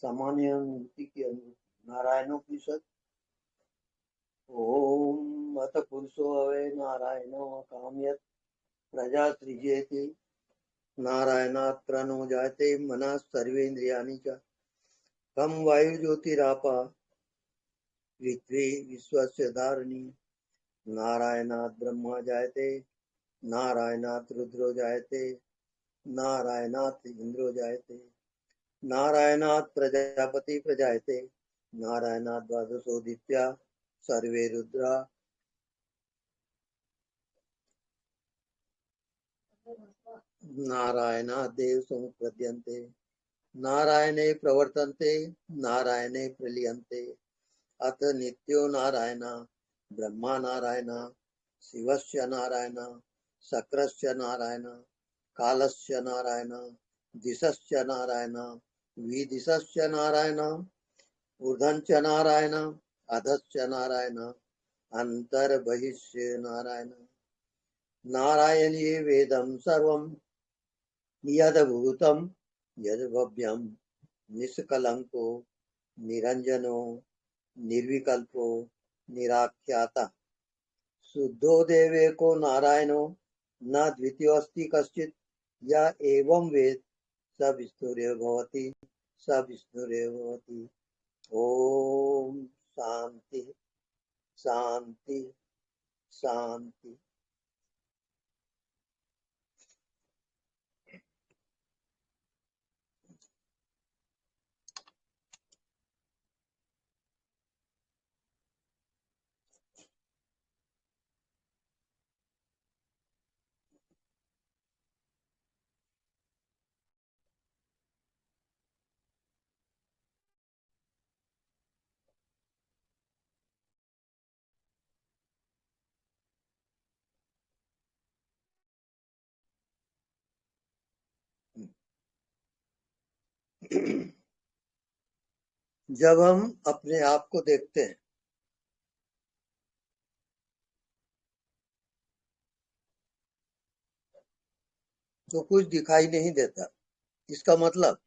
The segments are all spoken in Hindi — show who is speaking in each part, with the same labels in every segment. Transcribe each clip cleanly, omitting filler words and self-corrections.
Speaker 1: सामान्य मूर्ति के नारायणोपनिषद। ओम अथ पुरुषो हवे नारायणो कामयत् प्रजा सृजेति नारायणात्रो जायते मनः सर्वेन्द्रियाणि च कम वायु ज्योतिरापा पृथ्वी विश्वस्य धारिणी नारायणात् ब्रह्मा जायते नारायणात् रुद्रो जायते नारायणात् इंद्रो जायते नारायणात् प्रजापति प्रजायते नारायणात् द्वादशोदित्या सर्वे रुद्रा नारायणात् देव समुपद्यन्ते नारायणे प्रवर्तन्ते नारायणे प्रलीयन्ते अथ नित्यो नारायण ब्रह्मा नारायण शिवस्य नारायण शक्रस्य नारायण कालस्य नारायण दिशस्य नारायण विदिशस्य नारायण ऊर्ध्वश्च नारायण अधश्च नारायण अंतर्बहिश्च नारायण नारायणे वेदं सर्वं यद्भूतं यद्भव्यं निष्कलंको निरंजनो निर्विकल्पो निराख्याता शुद्धो देवेको नारायणो न द्वितीयोऽस्ति कश्चित् या एवं वेद स विष्णुरेव भवति स विष्णुरेव भवति। ओम शांति शांति शांति। जब हम अपने आप को देखते हैं तो कुछ दिखाई नहीं देता। इसका मतलब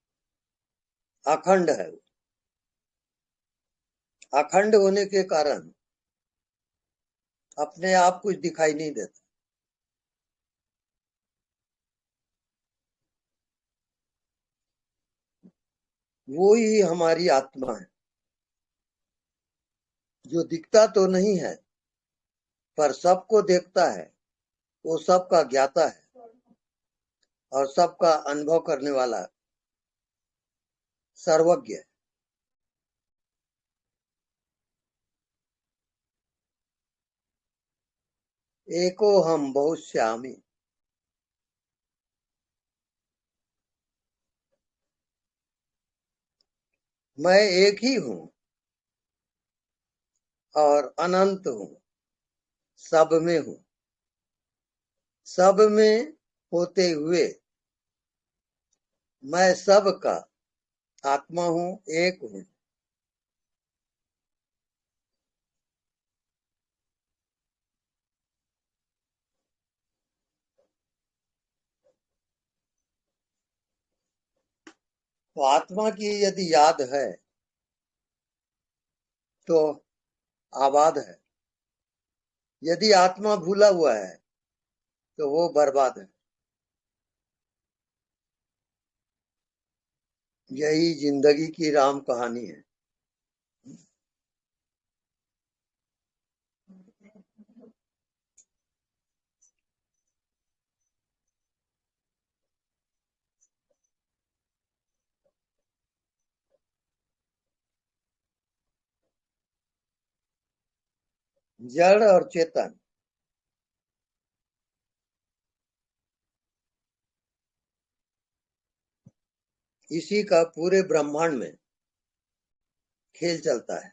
Speaker 1: अखंड है। अखंड होने के कारण अपने आप कुछ दिखाई नहीं देता। वो ही हमारी आत्मा है जो दिखता तो नहीं है पर सबको देखता है। वो सबका ज्ञाता है और सबका अनुभव करने वाला सर्वज्ञ है। एको हम बहुश्यामी। मैं एक ही हूँ और अनंत हूँ, सब में हूँ। सब में होते हुए मैं सब का आत्मा हूँ, एक हूँ। तो आत्मा की यदि याद है तो आबाद है। यदि आत्मा भूला हुआ है तो वो बर्बाद है। यही जिंदगी की राम कहानी है। जड़ और चेतन इसी का पूरे ब्रह्मांड में खेल चलता है।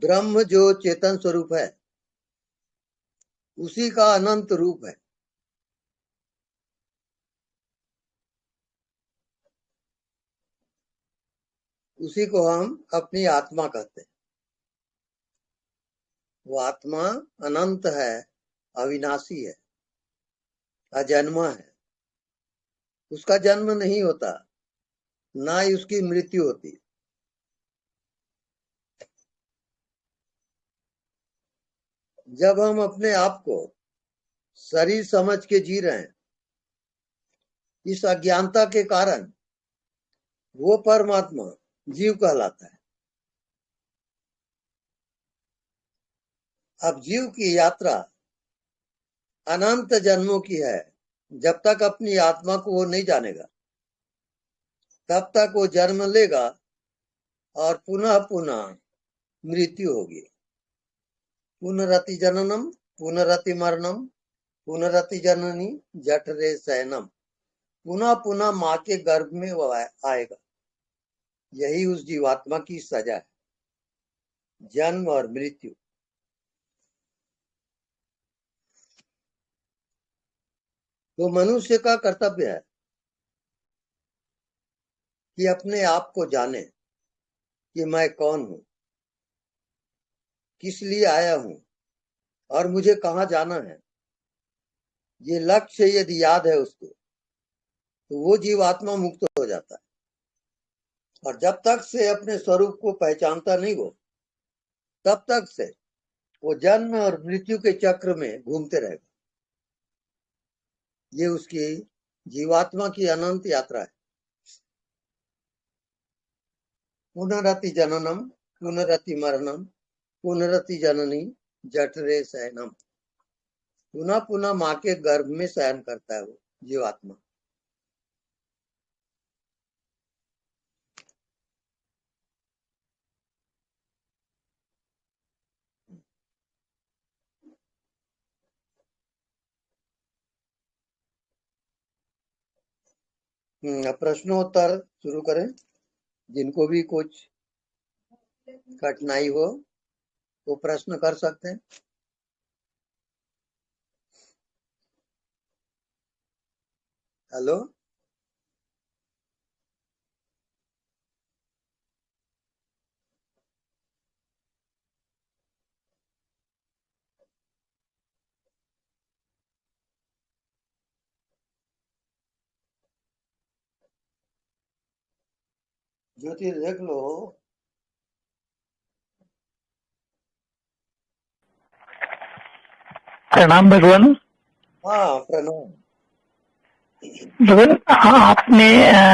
Speaker 1: ब्रह्म जो चेतन स्वरूप है उसी का अनंत रूप है। उसी को हम अपनी आत्मा कहते हैं। वो आत्मा अनंत है, अविनाशी है, अजन्मा है। उसका जन्म नहीं होता, ना ही उसकी मृत्यु होती। जब हम अपने आप को शरीर समझ के जी रहे हैं, इस अज्ञानता के कारण वो परमात्मा जीव कहलाता है। अब जीव की यात्रा अनंत जन्मों की है। जब तक अपनी आत्मा को वो नहीं जानेगा, तब तक वो जन्म लेगा और पुनः पुनः मृत्यु होगी। पुनरति जननम पुनरति मरणम पुनरति जननी जठरे शयनम। पुनः पुनः माँ के गर्भ में वो आएगा। यही उस जीवात्मा की सजा है, जन्म और मृत्यु। तो मनुष्य का कर्तव्य है कि अपने आप को जाने कि मैं कौन हूं, किस लिए आया हूं और मुझे कहां जाना है। ये लक्ष्य यदि याद है उसको, तो वो जीवात्मा मुक्त हो जाता है। और जब तक से अपने स्वरूप को पहचानता नहीं हो, तब तक से वो जन्म और मृत्यु के चक्र में घूमते रहेगा। ये उसकी जीवात्मा की अनंत यात्रा है। पुनरति जननम पुनरति मरणम पुनरति जननी जठरे शयनम। पुनः पुनः माँ के गर्भ में शयन करता है वो जीवात्मा। अब प्रश्नोत्तर शुरू करें। जिनको भी कुछ कठिनाई हो वो प्रश्न कर सकते हैं। हेलो। ज्योति देख लो।
Speaker 2: प्रणाम भगवान।
Speaker 1: हाँ, प्रणाम।
Speaker 2: भगवान, हाँ, आपने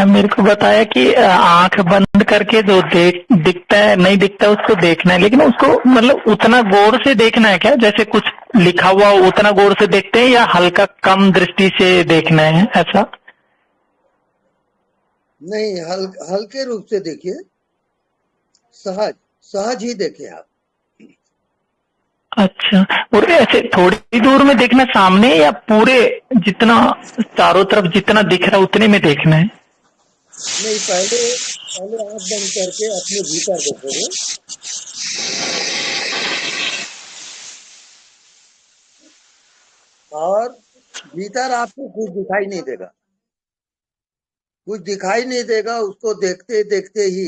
Speaker 2: मेरे को बताया कि आंख बंद करके जो दिखता है नहीं दिखता उसको देखना है, लेकिन उसको मतलब उतना गौर से देखना है क्या? जैसे कुछ लिखा हुआ उतना गौर से देखते हैं या हल्का कम दृष्टि से देखना है, ऐसा?
Speaker 1: नहीं, हल्के रूप से देखिए, सहज सहज ही देखें आप।
Speaker 2: अच्छा, और ऐसे थोड़ी दूर में देखना सामने या पूरे जितना चारों तरफ जितना दिख रहा है उतने में देखना है?
Speaker 1: नहीं, पहले पहले आंख बंद करके अपने भीतर देखोगे, और भीतर आपको कुछ दिखाई नहीं देगा। कुछ दिखाई नहीं देगा, उसको देखते देखते ही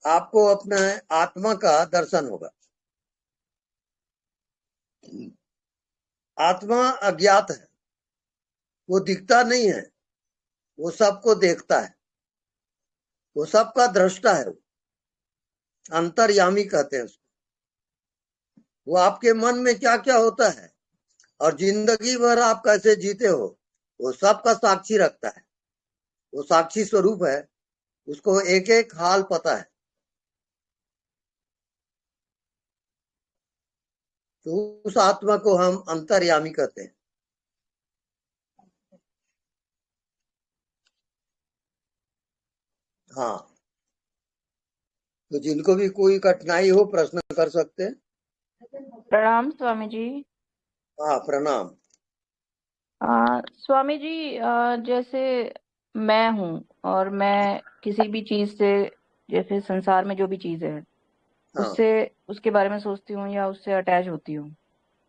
Speaker 1: आपको अपना आत्मा का दर्शन होगा। आत्मा अज्ञात है, वो दिखता नहीं है, वो सबको देखता है, वो सबका दृष्टा है। अंतर्यामी कहते हैं उसको। वो आपके मन में क्या क्या होता है और जिंदगी भर आप कैसे जीते हो, वो सबका साक्षी रखता है। वो साक्षी स्वरूप है, उसको एक एक हाल पता है। तो उस आत्मा को हम अंतर्यामी कहते हैं। हाँ, तो जिनको भी कोई कठिनाई हो प्रश्न कर सकते हैं।
Speaker 3: प्रणाम स्वामी जी।
Speaker 1: हाँ, प्रणाम।
Speaker 3: स्वामी जी, जैसे मैं हूँ और मैं किसी भी चीज से, जैसे संसार में जो भी चीज है
Speaker 1: हाँ।
Speaker 3: उससे, उसके बारे में सोचती हूँ या उससे अटैच होती हूँ,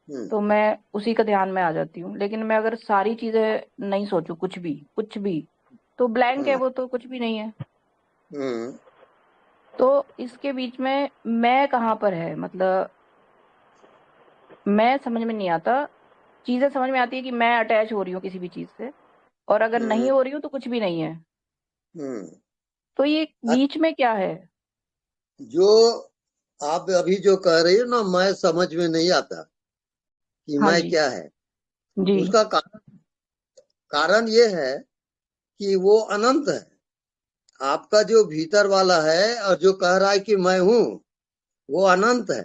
Speaker 1: हम्म।
Speaker 3: तो मैं उसी का ध्यान में आ जाती हूँ। लेकिन मैं अगर सारी चीजें नहीं सोचूं, कुछ भी, तो ब्लैंक है,
Speaker 1: हम्म।
Speaker 3: वो तो कुछ भी नहीं है।
Speaker 1: हम्म।
Speaker 3: तो इसके बीच में मैं कहाँ पर है, मतलब मैं समझ में नहीं आता। चीजें समझ में आती है कि मैं अटैच हो रही हूँ किसी भी चीज से, और अगर नहीं
Speaker 1: हम्म,
Speaker 3: हो रही हूँ तो कुछ भी नहीं है।
Speaker 1: हम्म।
Speaker 3: तो ये बीच में क्या है?
Speaker 1: जो आप अभी जो कह रही हो ना, मैं समझ में नहीं आता कि
Speaker 3: हाँ
Speaker 1: मैं
Speaker 3: जी।
Speaker 1: क्या है।
Speaker 3: जी।
Speaker 1: उसका कारण ये है कि वो अनंत है। आपका जो भीतर वाला है और जो कह रहा है कि मैं हूं, वो अनंत है।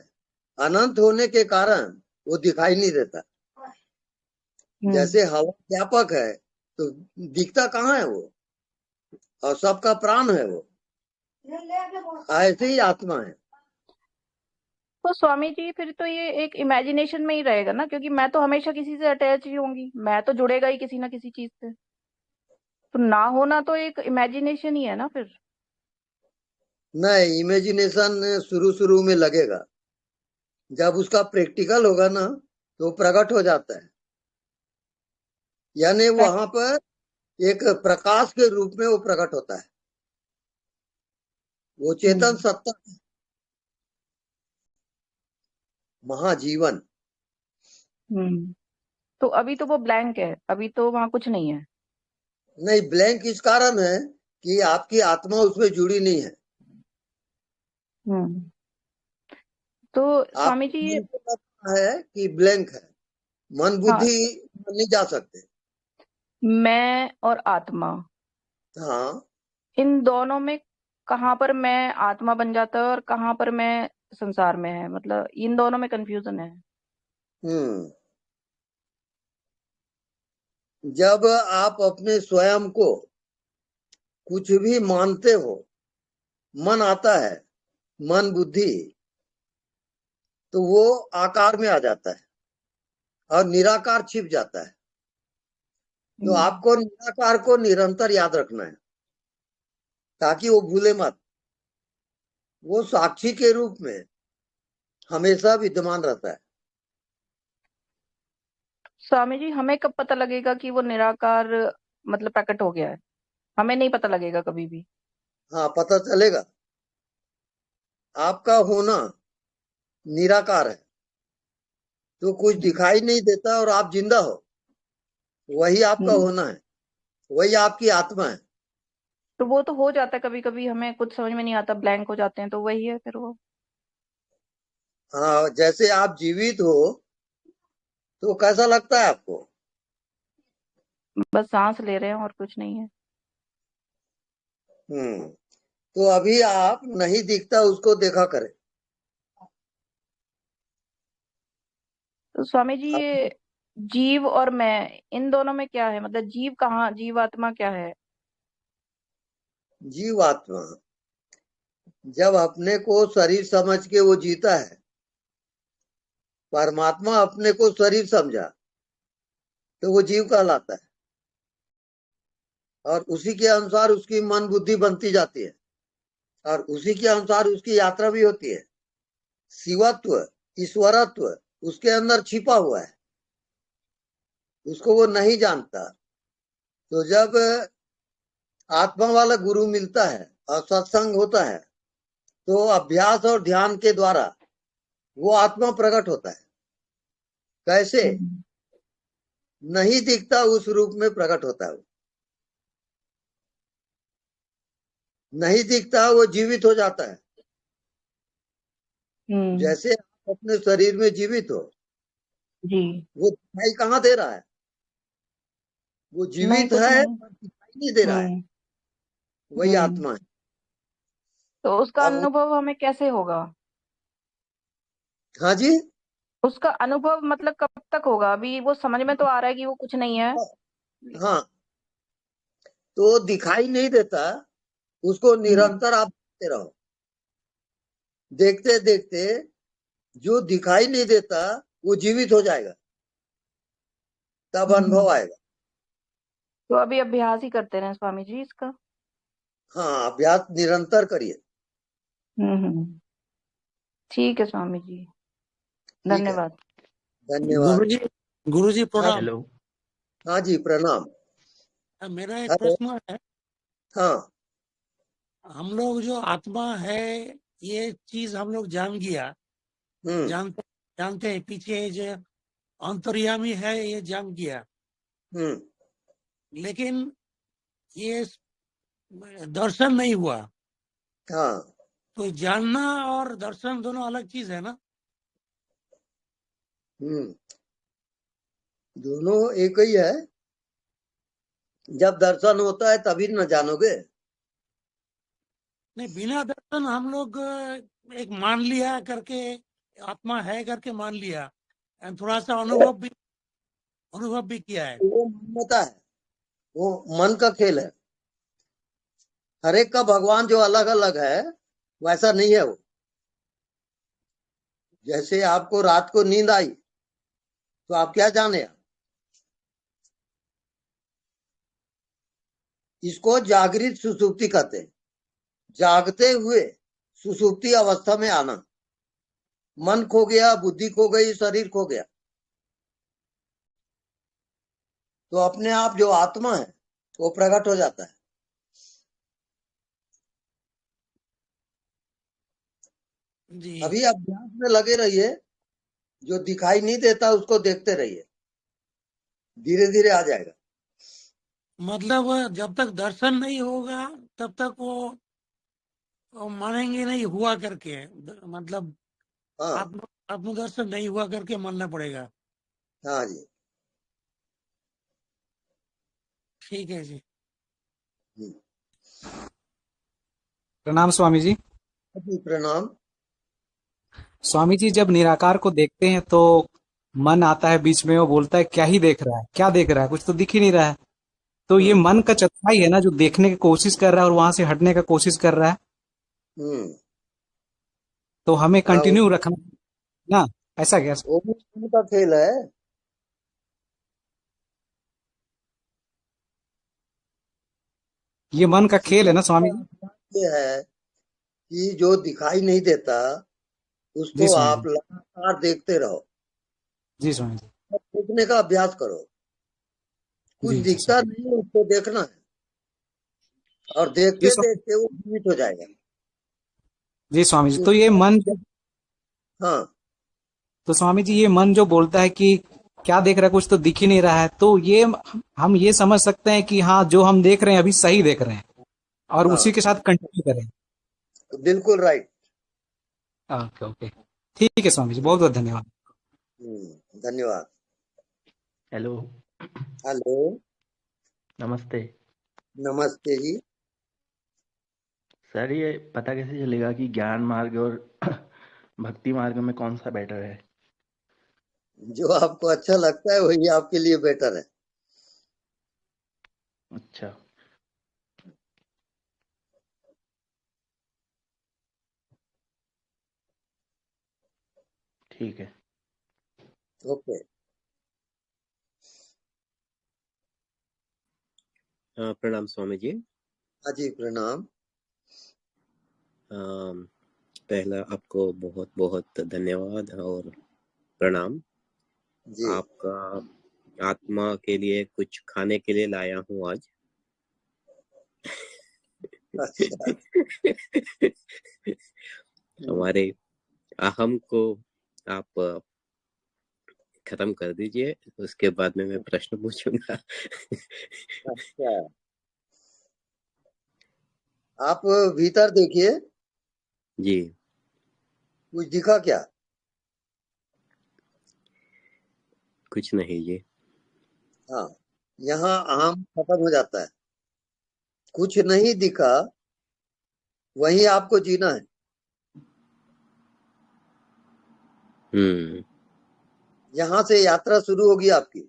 Speaker 1: अनंत होने के कारण वो दिखाई नहीं देता।
Speaker 3: हम्म।
Speaker 1: जैसे हवा व्यापक है तो दिखता कहाँ है वो, और सबका प्राण है वो। ऐसे ही आत्मा है।
Speaker 3: तो स्वामी जी फिर तो ये एक इमेजिनेशन में ही रहेगा ना, क्योंकि मैं तो हमेशा किसी से अटैच ही होंगी, मैं तो जुड़ेगा ही किसी ना किसी चीज से। तो ना होना तो एक इमेजिनेशन ही है ना फिर।
Speaker 1: नहीं, इमेजिनेशन शुरू शुरू में लगेगा। जब उसका प्रैक्टिकल होगा ना तो वो प्रकट हो जाता है। यानी
Speaker 3: प्रैक-
Speaker 1: वहां पर एक प्रकाश के रूप में वो प्रकट होता है। वो चेतन
Speaker 3: हम्म।
Speaker 1: सत्ता, महाजीवन।
Speaker 3: हम्म। तो अभी तो वो ब्लैंक है, अभी तो वहां कुछ नहीं है।
Speaker 1: नहीं, ब्लैंक इस कारण है कि आपकी आत्मा उसमें जुड़ी नहीं है।
Speaker 3: हम्म। तो स्वामी जी
Speaker 1: आपको
Speaker 3: ये।
Speaker 1: मन को लगता है कि ब्लैंक है। मन
Speaker 3: हाँ।
Speaker 1: बुद्धि नहीं जा सकते।
Speaker 3: मैं और आत्मा,
Speaker 1: हाँ।
Speaker 3: इन दोनों में कहाँ पर मैं आत्मा बन जाता है और कहाँ पर मैं संसार में है, मतलब इन दोनों में कंफ्यूजन है।
Speaker 1: हम्म। जब आप अपने स्वयं को कुछ भी मानते हो, मन आता है, मन बुद्धि, तो वो आकार में आ जाता है और निराकार छिप जाता है। तो
Speaker 3: हम्म।
Speaker 1: आपको निराकार को निरंतर याद रखना है ताकि वो भूले मत। वो साक्षी के रूप में हमेशा विद्यमान रहता है।
Speaker 3: स्वामी जी हमें कब पता लगेगा कि वो निराकार मतलब प्रकट हो गया है? हमें नहीं पता लगेगा कभी भी।
Speaker 1: हाँ, पता चलेगा। आपका होना निराकार है, तो कुछ
Speaker 3: हम्म।
Speaker 1: दिखाई नहीं देता और आप जिंदा हो। वही आपका
Speaker 3: हम्म।
Speaker 1: होना है, वही आपकी आत्मा है।
Speaker 3: तो वो तो हो जाता है कभी कभी, हमें कुछ समझ में नहीं आता, ब्लैंक हो जाते हैं, तो वही है फिर वो।
Speaker 1: हाँ, जैसे आप जीवित हो तो कैसा लगता है आपको?
Speaker 3: बस सांस ले रहे हैं और कुछ नहीं है।
Speaker 1: हम्म। तो अभी आप नहीं दिखता उसको देखा करें।
Speaker 3: तो स्वामी जी
Speaker 1: आप
Speaker 3: ये जीव और मैं, इन दोनों में क्या है, मतलब जीव कहाँ, जीवात्मा क्या है?
Speaker 1: जीवात्मा जब अपने को शरीर समझ के वो जीता है, परमात्मा अपने को शरीर समझा तो वो जीव कहलाता है। और उसी के अनुसार उसकी मन बुद्धि बनती जाती है, और उसी के अनुसार उसकी यात्रा भी होती है। शिवत्व, ईश्वरत्व उसके अंदर छिपा हुआ है, उसको वो नहीं जानता। तो जब आत्मा वाला गुरु मिलता है और सत्संग होता है, तो अभ्यास और ध्यान के द्वारा वो आत्मा प्रकट होता है। कैसे?
Speaker 3: हम्म।
Speaker 1: नहीं दिखता उस रूप में प्रकट होता है वो। नहीं दिखता वो जीवित हो जाता है।
Speaker 3: हम्म।
Speaker 1: जैसे आप अपने शरीर में जीवित हो,
Speaker 3: जी।
Speaker 1: वो दिखाई कहाँ दे रहा है? वो
Speaker 3: नहीं,
Speaker 1: जीवित
Speaker 3: कुछ
Speaker 1: है
Speaker 3: नहीं।
Speaker 1: पर दिखाई नहीं दे रहा है।
Speaker 3: हम्म।
Speaker 1: वही
Speaker 3: हम्म।
Speaker 1: आत्मा है।
Speaker 3: तो उसका
Speaker 1: अब
Speaker 3: अनुभव हमें कैसे होगा?
Speaker 1: हाँ जी।
Speaker 3: उसका अनुभव मतलब कब तक होगा? अभी वो समझ में तो आ रहा है कि वो कुछ नहीं है।
Speaker 1: हाँ, तो दिखाई नहीं देता, उसको
Speaker 3: हम्म।
Speaker 1: निरंतर आप देखते रहो। देखते देखते जो दिखाई नहीं देता वो जीवित हो जाएगा, तब
Speaker 3: हम्म।
Speaker 1: अनुभव आएगा।
Speaker 3: तो अभी अभ्यास ही करते रहे स्वामी जी इसका।
Speaker 1: हाँ, अभ्यास निरंतर करिए।
Speaker 3: हम्म। ठीक है स्वामी जी।
Speaker 1: ठीक है।
Speaker 3: धन्यवाद।
Speaker 1: धन्यवाद।
Speaker 4: गुरुजी, गुरुजी
Speaker 1: हाँ,
Speaker 4: प्रणाम।
Speaker 2: हेलो।
Speaker 1: हाँ जी, प्रणाम।
Speaker 4: मेरा एक
Speaker 1: हेलो।
Speaker 4: प्रश्न है।
Speaker 1: हाँ।
Speaker 4: हम लोग जो आत्मा है, ये चीज हम लोग जान गया,
Speaker 1: हम्म,
Speaker 4: जानते जानते हैं, पीछे जो अंतर्यामी है ये जान गया।
Speaker 1: हम्म,
Speaker 4: लेकिन ये दर्शन नहीं हुआ।
Speaker 1: हाँ,
Speaker 4: तो जानना और दर्शन दोनों अलग चीज है ना?
Speaker 1: दोनों एक ही है। जब दर्शन होता है तभी न जानोगे।
Speaker 4: नहीं, बिना दर्शन हम लोग एक मान लिया करके, आत्मा है करके मान लिया, and थोड़ा सा अनुभव भी किया है।
Speaker 1: वो मान्यता है, वो मन का खेल है। हर एक का भगवान जो अलग अलग है वैसा नहीं है वो। जैसे आपको रात को नींद आई तो आप क्या जाने? इसको जागृत सुसुप्ति कहते हैं। जागते हुए सुसुप्ति अवस्था में आना। मन खो गया, बुद्धि खो गई, शरीर खो गया, तो अपने आप जो आत्मा है वो प्रकट हो जाता है।
Speaker 4: जी,
Speaker 1: अभी अभ्यास में लगे रहिए, जो दिखाई नहीं देता उसको देखते रहिए, धीरे धीरे आ जाएगा।
Speaker 4: मतलब जब तक दर्शन नहीं होगा तब तक वो मानेंगे नहीं हुआ करके, मतलब
Speaker 1: हाँ,
Speaker 4: आत्मदर्शन नहीं हुआ करके मानना पड़ेगा।
Speaker 1: हाँ जी।
Speaker 4: ठीक है जी।
Speaker 1: हम्म,
Speaker 5: प्रणाम स्वामी जी।
Speaker 1: जी प्रणाम।
Speaker 5: स्वामी जी, जब निराकार को देखते हैं तो मन आता है बीच में, वो बोलता है क्या ही देख रहा है, क्या देख रहा है, कुछ तो दिख ही नहीं रहा है। तो ये
Speaker 1: हम्म,
Speaker 5: मन का चतुराई है ना, जो देखने की कोशिश कर रहा है और वहां से हटने का कोशिश कर रहा है।
Speaker 1: हम्म।
Speaker 5: तो हमें
Speaker 1: हाँ,
Speaker 5: कंटिन्यू रखना ना, ऐसा क्या?
Speaker 1: वो भी मन का खेल है।
Speaker 5: ये मन का खेल है ना स्वामी जी?
Speaker 1: ये है कि जो दिखाई नहीं देता
Speaker 5: जी
Speaker 1: उसको
Speaker 5: स्वामी
Speaker 1: आप
Speaker 5: जी।
Speaker 1: लगातार देखते रहो।
Speaker 5: जी स्वामी जी।
Speaker 1: देखने का अभ्यास करो। कुछ
Speaker 5: जी जी
Speaker 1: दिखता
Speaker 5: स्वामी
Speaker 1: नहीं है उसको देखना है, और
Speaker 5: जी।
Speaker 1: देखते देखते वो भ्रमित हो जाएगा।
Speaker 5: जी स्वामी जी, तो ये
Speaker 1: उसका
Speaker 5: मन,
Speaker 1: हाँ,
Speaker 5: तो स्वामी जी ये मन जो बोलता है कि क्या देख रहा है, कुछ तो दिख ही नहीं रहा है, तो ये हम ये समझ सकते हैं कि हाँ, जो हम देख रहे हैं अभी सही देख रहे हैं और उसी
Speaker 1: हाँ,
Speaker 5: के साथ कंटिन्यू करें।
Speaker 1: बिल्कुल राइट।
Speaker 5: ओके ओके, ठीक है स्वामी जी, बहुत बहुत धन्यवाद।
Speaker 1: धन्यवाद।
Speaker 6: हेलो।
Speaker 1: हेलो।
Speaker 6: नमस्ते।
Speaker 1: नमस्ते जी।
Speaker 6: सर, ये पता कैसे चलेगा कि ज्ञान मार्ग और भक्ति मार्ग में कौन सा बेटर है?
Speaker 1: जो आपको अच्छा लगता है वही आपके लिए बेटर है।
Speaker 6: अच्छा। ठीक है।
Speaker 1: ओके।
Speaker 7: प्रणाम स्वामी जी।
Speaker 1: हाँ जी प्रणाम।
Speaker 7: पहला आपको बहुत बहुत धन्यवाद और प्रणाम।
Speaker 1: जी।
Speaker 7: आपका आत्मा के लिए कुछ खाने के लिए लाया हूँ आज।
Speaker 1: अच्छा।
Speaker 7: हमारे अहम को आप खत्म कर दीजिए, उसके बाद में मैं प्रश्न पूछूंगा।
Speaker 1: अच्छा, आप भीतर देखिए,
Speaker 7: जी।
Speaker 1: कुछ दिखा क्या?
Speaker 7: कुछ नहीं जी।
Speaker 1: हाँ, यहाँ अहम खत्म हो जाता है। कुछ नहीं दिखा, वही आपको जीना है। यहाँ से यात्रा शुरू होगी आपकी।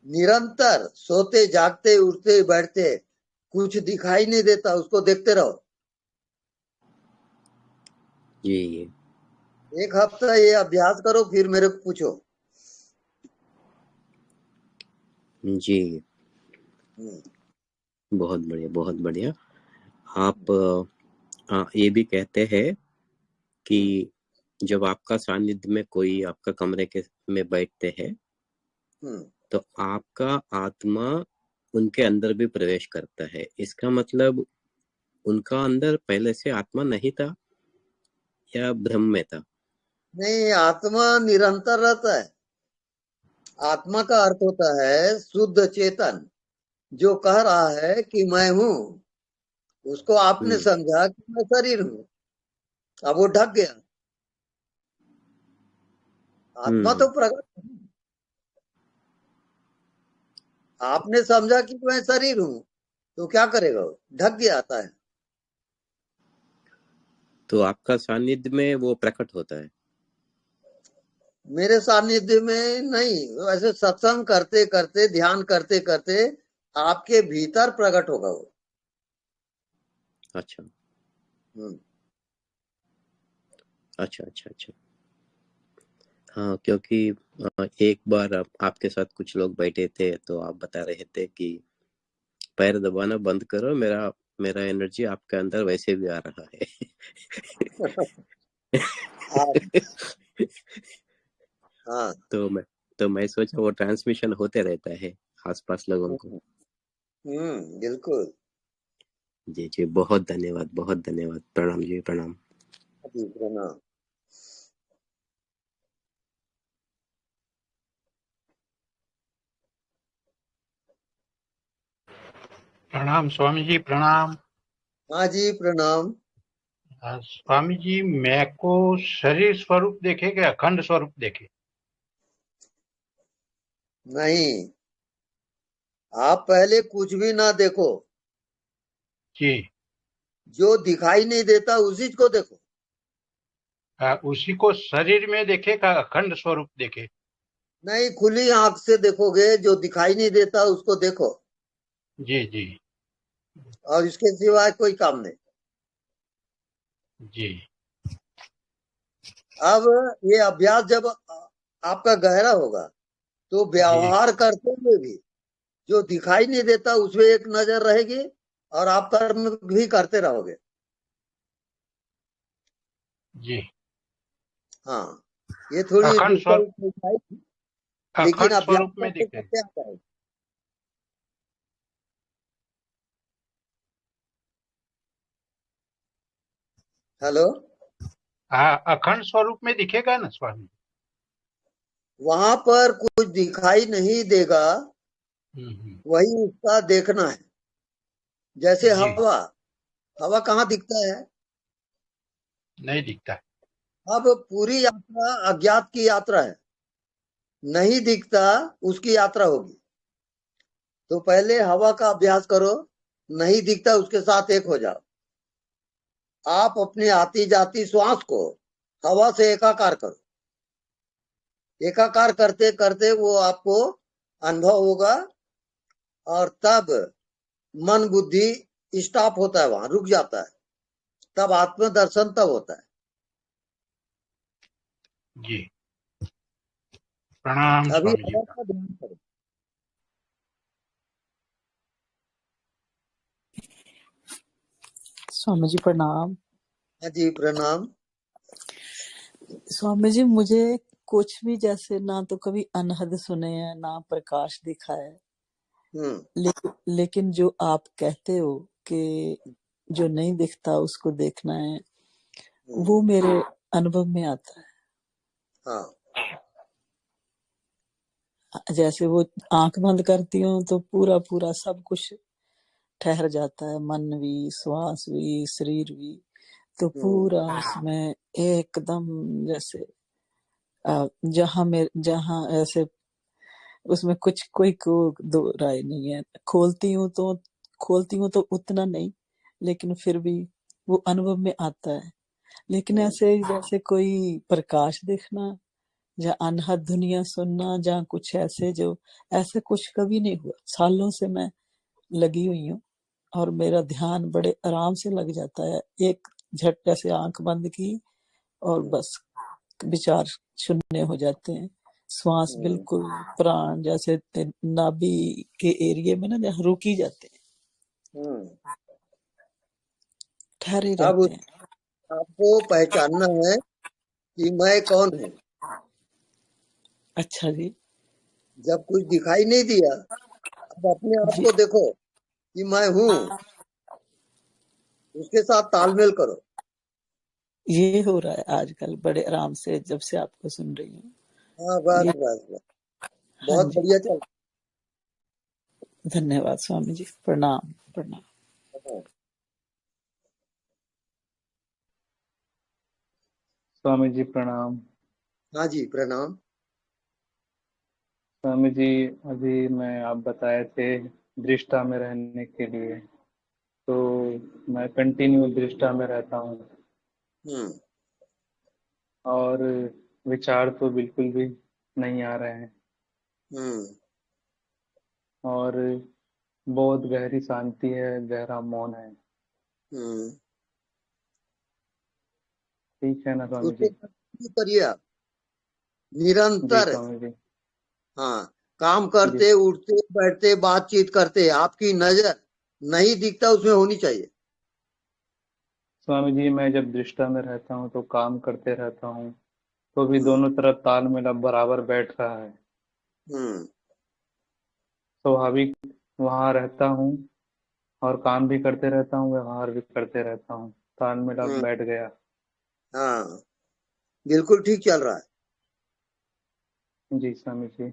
Speaker 1: निरंतर सोते जागते उठते बैठते कुछ दिखाई नहीं देता उसको देखते रहो।
Speaker 7: जी।
Speaker 1: एक हफ्ता ये अभ्यास करो, फिर मेरे को पूछो।
Speaker 7: जी,
Speaker 1: हम्म,
Speaker 7: बहुत बढ़िया, बहुत बढ़िया। आप ये भी कहते हैं कि जब आपका सानिध्य में कोई आपका कमरे के में बैठते हैं
Speaker 1: हम्म,
Speaker 7: तो आपका आत्मा उनके अंदर भी प्रवेश करता है। इसका मतलब उनका अंदर पहले से आत्मा नहीं था या भ्रम में था?
Speaker 1: नहीं, आत्मा निरंतर रहता है। आत्मा का अर्थ होता है शुद्ध चेतन, जो कह रहा है कि मैं हूँ। उसको आपने समझा कि मैं शरीर हूँ, अब वो ढक गया। आत्मा तो प्रकट है। आपने समझा कि मैं शरीर हूँ, तो क्या करेगा वो? ढक गया आता है।
Speaker 7: तो आपका सानिध्य में वो प्रकट होता है?
Speaker 1: मेरे सानिध्य में नहीं, वैसे सत्संग करते करते, ध्यान करते करते आपके भीतर प्रकट होगा वो।
Speaker 7: अच्छा अच्छा अच्छा अच्छा। हाँ, क्योंकि एक बार आपके साथ कुछ लोग बैठे थे तो आप बता रहे थे कि पैर दबाना बंद करो, मेरा एनर्जी आपके अंदर वैसे भी आ रहा है।
Speaker 1: हाँ
Speaker 7: तो मैं सोचा वो ट्रांसमिशन होते रहता है आसपास लोगों को।
Speaker 1: बिल्कुल
Speaker 7: जी जी, बहुत धन्यवाद, बहुत धन्यवाद। प्रणाम जी, प्रणाम।
Speaker 1: जी, प्रणाम।
Speaker 8: प्रणाम स्वामी जी, प्रणाम।
Speaker 1: हाँ जी, प्रणाम।
Speaker 8: स्वामी जी, मैं को शरीर स्वरूप देखे कि अखंड स्वरूप देखे?
Speaker 1: नहीं, आप पहले कुछ भी ना देखो,
Speaker 8: जी।
Speaker 1: जो दिखाई नहीं देता उसी को देखो।
Speaker 8: उसी को शरीर में देखे का अखंड स्वरूप देखे?
Speaker 1: नहीं, खुली आंख से देखोगे, जो दिखाई नहीं देता उसको देखो,
Speaker 8: जी जी
Speaker 1: और इसके सिवाय कोई काम नहीं।
Speaker 8: जी
Speaker 1: अब ये अभ्यास जब आपका गहरा होगा, तो
Speaker 8: जी
Speaker 1: व्यवहार करते हुए भी जो दिखाई नहीं देता उसमें एक नजर रहेगी, और आप कर्म भी करते रहोगे।
Speaker 8: जी।
Speaker 1: हाँ, ये थोड़ी
Speaker 8: अखंड स्वरूप,
Speaker 1: डिफिकल्ट, लेकिन
Speaker 8: अखंड
Speaker 1: अभ्यास
Speaker 8: स्वरूप में
Speaker 1: करते
Speaker 8: दिखे?
Speaker 1: करते आता है। हेलो,
Speaker 8: हाँ, अखंड स्वरूप में दिखेगा ना स्वामी?
Speaker 1: वहां पर कुछ दिखाई नहीं देगा, वही उसका देखना है। जैसे
Speaker 8: जी।
Speaker 1: हवा, हवा कहाँ दिखता है?
Speaker 8: नहीं दिखता।
Speaker 1: अब पूरी यात्रा अज्ञात की यात्रा है, नहीं दिखता, उसकी यात्रा होगी। तो पहले हवा का अभ्यास करो, नहीं दिखता उसके साथ एक हो जाओ। आप अपनी आती जाती श्वास को हवा से एकाकार करो। एकाकार करते करते वो आपको अनुभव होगा, और तब मन बुद्धि स्टॉप होता है, वहां रुक जाता है। तब आत्म दर्शन तब होता है।
Speaker 8: जी, प्रणाम
Speaker 1: अभी
Speaker 8: स्वामी जी।
Speaker 1: हवा का ध्यान करो।
Speaker 9: स्वामी जी प्रणाम।
Speaker 1: हाँ जी, प्रणाम।
Speaker 9: स्वामी जी, मुझे कुछ भी जैसे ना तो कभी अनहद सुने हैं ना प्रकाश दिखा है, लेकिन जो आप कहते हो कि जो नहीं दिखता उसको देखना है, वो मेरे अनुभव में आता है।
Speaker 1: हाँ,
Speaker 9: जैसे वो आंख बंद करती हूँ तो पूरा पूरा सब कुछ ठहर जाता है, मन भी, श्वास भी, शरीर भी, तो पूरा उसमें एकदम जैसे जहाँ ऐसे उसमें कुछ कोई को दो राय नहीं है। खोलती हूँ तो उतना नहीं, लेकिन फिर भी वो अनुभव में आता है। लेकिन ऐसे जैसे कोई प्रकाश देखना या अनहद दुनिया सुनना या कुछ ऐसे जो ऐसे कुछ कभी नहीं हुआ। सालों से मैं लगी हुई हूँ और मेरा ध्यान बड़े आराम से लग जाता है। एक झटके से आंख बंद की और बस विचार शून्य हो जाते हैं। श्वास बिल्कुल प्राण जैसे नाभि के एरिया में ना जहाँ रुकी जाते हैं, ठहरे
Speaker 1: अब
Speaker 9: रहते हैं।
Speaker 1: आपको पहचानना है कि मैं कौन हूँ।
Speaker 9: अच्छा जी।
Speaker 1: जब कुछ दिखाई नहीं दिया, अब अपने आप को देखो कि मैं हूँ, उसके साथ तालमेल करो।
Speaker 9: ये हो रहा है आजकल बड़े आराम से जब से आपको सुन रही हूँ।
Speaker 1: हाँ, बस
Speaker 9: ये
Speaker 1: बस बस।
Speaker 9: हाँ
Speaker 1: बहुत
Speaker 9: जी,
Speaker 1: बढ़िया चल
Speaker 9: धन्यवाद स्वामी जी, प्रणाम प्रणाम।
Speaker 1: रहा है।
Speaker 10: स्वामी जी प्रणाम।
Speaker 1: हाँ जी प्रणाम।
Speaker 10: स्वामी जी, अभी मैं आप बताए थे दृष्टा में रहने के लिए, तो मैं कंटिन्यू दृष्टा में रहता हूँ
Speaker 1: हम्म
Speaker 10: और विचार तो बिल्कुल भी नहीं आ रहे हैं
Speaker 1: हम्म
Speaker 10: और बहुत गहरी शांति है, गहरा मौन है।
Speaker 1: हम्म
Speaker 10: ठीक है ना स्वामी
Speaker 1: उसको
Speaker 10: जी?
Speaker 1: कंटिन्यू करिए आप
Speaker 10: जी
Speaker 1: निरंतर।
Speaker 10: स्वामी जी।
Speaker 1: हाँ, काम
Speaker 10: जी
Speaker 1: करते उठते बैठते बातचीत करते आपकी नजर नहीं दिखता उसमें होनी चाहिए।
Speaker 10: स्वामी जी, मैं जब दृष्टा में रहता हूँ तो काम करते रहता हूँ, तो भी
Speaker 1: हम्म
Speaker 10: दोनों तरफ तालमेल अब बराबर बैठ रहा है।
Speaker 1: हम्म
Speaker 10: स्वाभाविक वहाँ रहता हूँ और काम भी करते रहता हूँ, व्यवहार भी करते रहता हूँ, तालमेल अब
Speaker 1: हम्म
Speaker 10: बैठ गया।
Speaker 1: हाँ, बिल्कुल ठीक चल रहा है।
Speaker 10: जी स्वामी जी।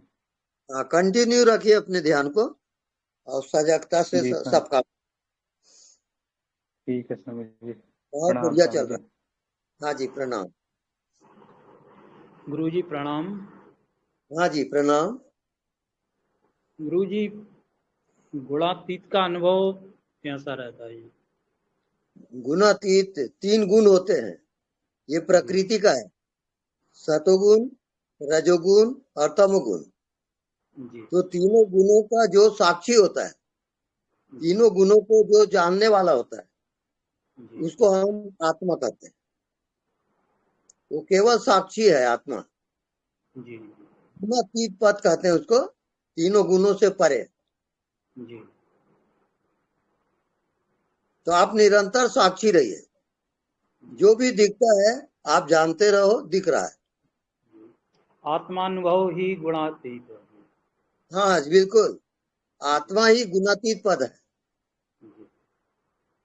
Speaker 1: हाँ, कंटिन्यू रखिए अपने ध्यान को और सजगता से
Speaker 10: जी स्वामी,
Speaker 1: सब काम।
Speaker 10: ठीक है स्वामी जी।
Speaker 1: बहुत
Speaker 10: प्रणाम
Speaker 1: बढ़िया
Speaker 10: स्वामी
Speaker 1: चल रहा
Speaker 10: जी।
Speaker 1: है। हाँ जी प्रणाम।
Speaker 11: गुरुजी प्रणाम।
Speaker 1: हाँ जी प्रणाम।
Speaker 11: गुरुजी, गुणातीत का अनुभव कैसा रहता है?
Speaker 1: गुणातीत 3 गुण होते हैं, ये
Speaker 11: जी
Speaker 1: प्रकृति का है। सतोगुण, रजोगुण और तमोगुण।
Speaker 11: जी
Speaker 1: तो तीनों गुणों का जो साक्षी होता है,
Speaker 11: जी
Speaker 1: तीनों गुणों को जो जानने वाला होता है,
Speaker 11: जी
Speaker 1: उसको हम आत्मा कहते हैं। वो केवल साक्षी है आत्मा।
Speaker 11: जी
Speaker 1: गुणातीत पद कहते हैं उसको, तीनों गुणों से परे।
Speaker 11: जी।
Speaker 1: तो आप निरंतर साक्षी रहिए, जो भी दिखता है आप जानते रहो दिख रहा है।
Speaker 11: आत्मानुभव ही गुणातीत है।
Speaker 1: हाँ बिल्कुल, आत्मा ही गुणातीत पद है,
Speaker 11: जी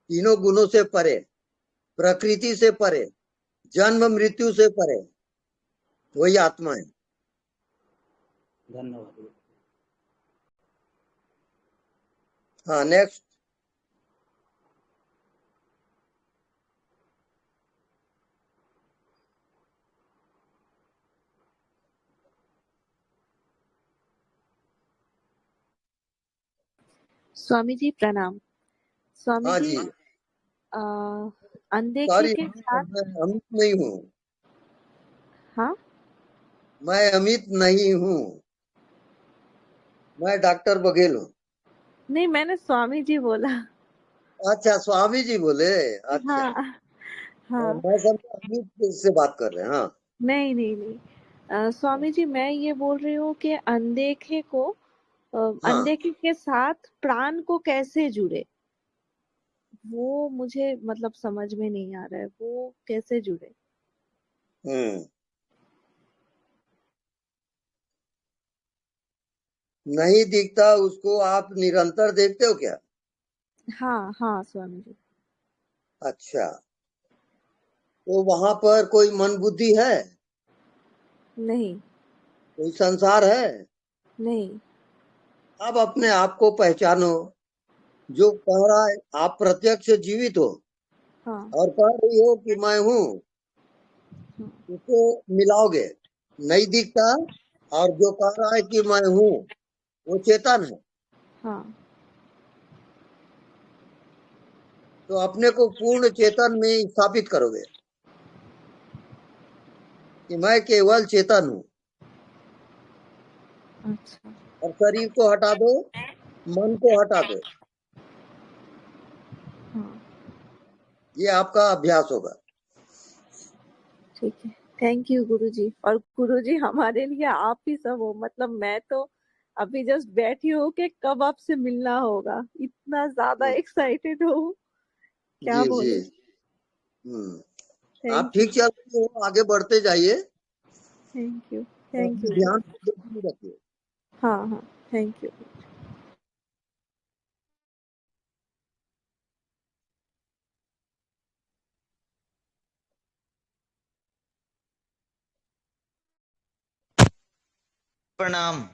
Speaker 1: तीनों गुणों से परे, प्रकृति से परे, जन्म मृत्यु से परे, वही आत्मा है।
Speaker 11: धन्यवाद।
Speaker 1: हाँ नेक्स्ट।
Speaker 12: स्वामी जी प्रणाम। स्वामी
Speaker 1: हाँ
Speaker 12: जी,
Speaker 1: जी,
Speaker 12: आ, अनदेखे
Speaker 1: सॉरी
Speaker 12: के साथ।
Speaker 1: मैं अमित नहीं हूँ।
Speaker 12: हाँ,
Speaker 1: मैं अमित नहीं हूँ, मैं डॉक्टर बघेल हूँ।
Speaker 12: नहीं मैंने स्वामी जी बोला।
Speaker 1: अच्छा स्वामी जी बोले, अच्छा।
Speaker 12: हाँ हाँ,
Speaker 1: मैं समझा अमित से बात कर रहे हैं। हाँ
Speaker 12: नहीं नहीं नहीं, स्वामी जी मैं ये बोल रही हूँ कि अनदेखे को
Speaker 1: हाँ।
Speaker 12: अनदेखे के साथ प्राण को कैसे जुड़े, वो मुझे मतलब समझ में नहीं आ रहा है, वो कैसे जुड़े।
Speaker 1: हम्म नहीं दिखता उसको आप निरंतर देखते हो क्या?
Speaker 12: हाँ हाँ स्वामी जी।
Speaker 1: अच्छा, तो वहां पर कोई मन बुद्धि है,
Speaker 12: नहीं
Speaker 1: कोई संसार है?
Speaker 12: नहीं।
Speaker 1: आप अपने आप को पहचानो, जो कह रहा है आप प्रत्यक्ष जीवित हो
Speaker 12: हाँ
Speaker 1: और कह रही हो कि मैं हूँ,
Speaker 12: हाँ
Speaker 1: उसको मिलाओगे, नहीं दिखता। और जो कह रहा है कि मैं हूँ, वो चेतन है।
Speaker 12: हाँ
Speaker 1: तो अपने को पूर्ण चेतन में स्थापित करोगे कि मैं केवल चेतन हूँ।
Speaker 12: अच्छा
Speaker 1: और शरीर को हटा दो, मन को हटा दो,
Speaker 12: हाँ
Speaker 1: ये आपका अभ्यास होगा।
Speaker 12: ठीक है। थैंक यू गुरुजी। और गुरुजी हमारे लिए आप ही सब हो, मतलब मैं तो अभी जस्ट बैठी हूँ कि कब आपसे मिलना होगा, इतना ज्यादा
Speaker 1: हम्म,
Speaker 12: एक्साइटेड हूँ, क्या
Speaker 1: जी जी।
Speaker 12: बोलूं।
Speaker 1: आप
Speaker 12: थैंक यू
Speaker 1: ठीक चल रहे हो, आगे बढ़ते जाइए
Speaker 12: थैंक यू
Speaker 1: और
Speaker 12: थैंक
Speaker 1: अपने
Speaker 12: यू
Speaker 1: ध्यान
Speaker 12: गुरुजी।
Speaker 1: को बिल्कुल रखिए।
Speaker 12: हाँ हाँ, थैंक यू।
Speaker 13: प्रणाम।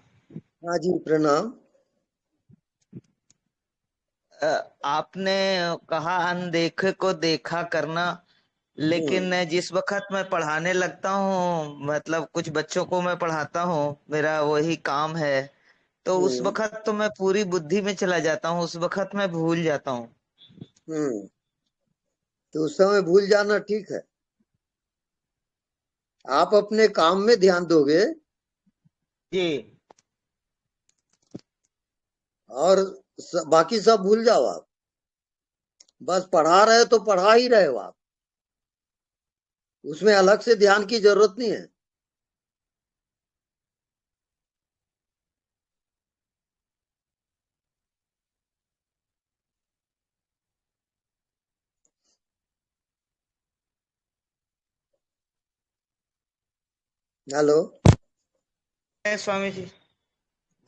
Speaker 1: हाँ जी प्रणाम।
Speaker 13: आपने कहा अनदेखे को देखा करना, लेकिन जिस वक्त मैं पढ़ाने लगता हूँ, मतलब कुछ बच्चों को मैं पढ़ाता हूँ, मेरा वही काम है, तो उस
Speaker 1: हम्म
Speaker 13: वक्त तो मैं पूरी बुद्धि में चला जाता हूँ, उस वक्त मैं भूल जाता हूँ।
Speaker 1: हम्म तो उस समय भूल जाना ठीक है। आप अपने काम में ध्यान दोगे
Speaker 13: जी
Speaker 1: और बाकी सब भूल जाओ आप। बस पढ़ा रहे तो पढ़ा ही रहे हो आप, उसमें अलग से ध्यान की जरूरत नहीं है। हेलो।
Speaker 13: स्वामी जी।